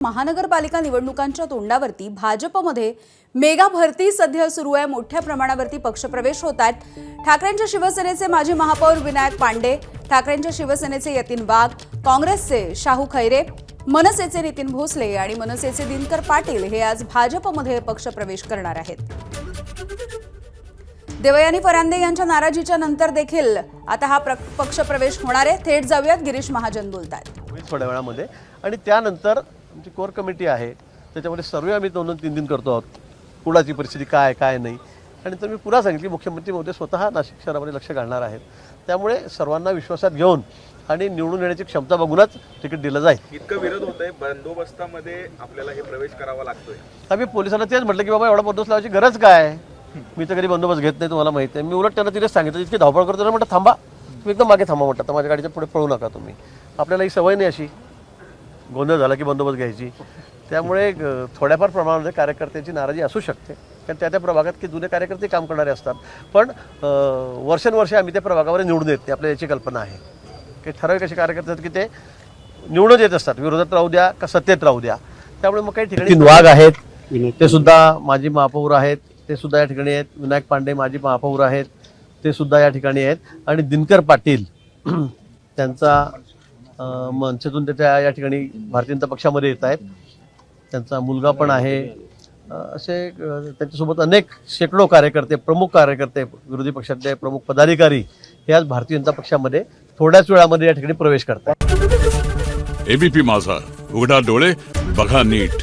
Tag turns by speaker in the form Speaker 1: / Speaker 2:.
Speaker 1: महानगरपालिका निवडणुकांच्या तोंडावरती भाजपमध्ये मेगा भरती सध्या सुरू आहे। मोठ्या प्रमाणावरती पक्षप्रवेश होत आहेत। ठाकरेंच्या शिवसेनेचे माजी महापौर विनायक पांडे, ठाकरेंच्या शिवसेनेचे यतीन वाघ, काँग्रेसचे शाहू खैरे, मनसेचे नितीन भोसले आणि मनसेचे दिनकर पाटील हे आज भाजपमध्ये पक्षप्रवेश करणार आहेत। देवयानी फरांदे यांच्या नाराजीच्या नंतर देखील आता हा पक्षप्रवेश होणार आहे। थेट जाऊयात, गिरीश महाजन बोलतात।
Speaker 2: थोड्या वेळामध्ये आणि त्यानंतर आमची कोर कमिटी आहे, त्याच्यामध्ये सर्व आम्ही 2-3 दिन करतो आहोत, कुणाची परिस्थिती काय काय नाही। आणि तर मी पुन्हा सांगितली, मुख्यमंत्री महोदय स्वतः नाशिक शहरामध्ये लक्ष घालणार आहेत, त्यामुळे सर्वांना विश्वासात घेऊन आणि निवडून येण्याची क्षमता बघूनच तिकीट दिलं जाईल।
Speaker 3: इतकं विरोध होतंय, बंदोबस्तामध्ये आपल्याला हे प्रवेश करावा लागतोय।
Speaker 2: आम्ही पोलिसांना तेच म्हटलं की बाबा एवढा बंदोबस्त लावायची गरज काय, मी तर कधी बंदोबस्त घेत नाही, तुम्हाला माहिती आहे। मी उलट त्यांना तिथेच सांगितलं, इतकी धावपळ करतो ना, म्हटलं थांबा, तुम्ही एकदम मागे थांबा, म्हटलं तर माझ्या गाडीच्या पुढे पळू नका तुम्ही, आपल्याला ही सवय नाही अशी गोंधळ झाला की बंदोबस्त घ्यायची। त्यामुळे थोड्याफार प्रमाणामध्ये कार्यकर्त्यांची नाराजी असू शकते, कारण त्या प्रभागात की जुने कार्यकर्ते काम करणारे असतात, पण वर्षानुवर्षे आम्ही त्या प्रभागावर निवडून येत नाही, आपल्याला याची कल्पना आहे की ठराविक असे कार्यकर्ते आहेत की ते निवडून येत असतात, विरोधात राहू द्या का सत्तेत राहू द्या। त्यामुळे मग काही ठिकाणी वाघ आहेत, ते सुद्धा माजी महापौर आहेत, ते सुद्धा या ठिकाणी आहेत। विनायक पांडे माजी महापौर आहेत, ते सुद्धा या ठिकाणी आहेत। आणि दिनकर पाटील त्यांचा मनसेतून त्याच्या या ठिकाणी भारतीय जनता पक्षामध्ये येत आहेत, त्यांचा मुलगा पण आहे। असे त्यांच्यासोबत अनेक शेकडो कार्यकर्ते, प्रमुख कार्यकर्ते, विरोधी पक्षातले प्रमुख पदाधिकारी हे आज भारतीय जनता पक्षामध्ये थोड्याच वेळामध्ये या ठिकाणी प्रवेश करतात।
Speaker 4: एबीपी माझा, उघडा डोळे बघा नीट।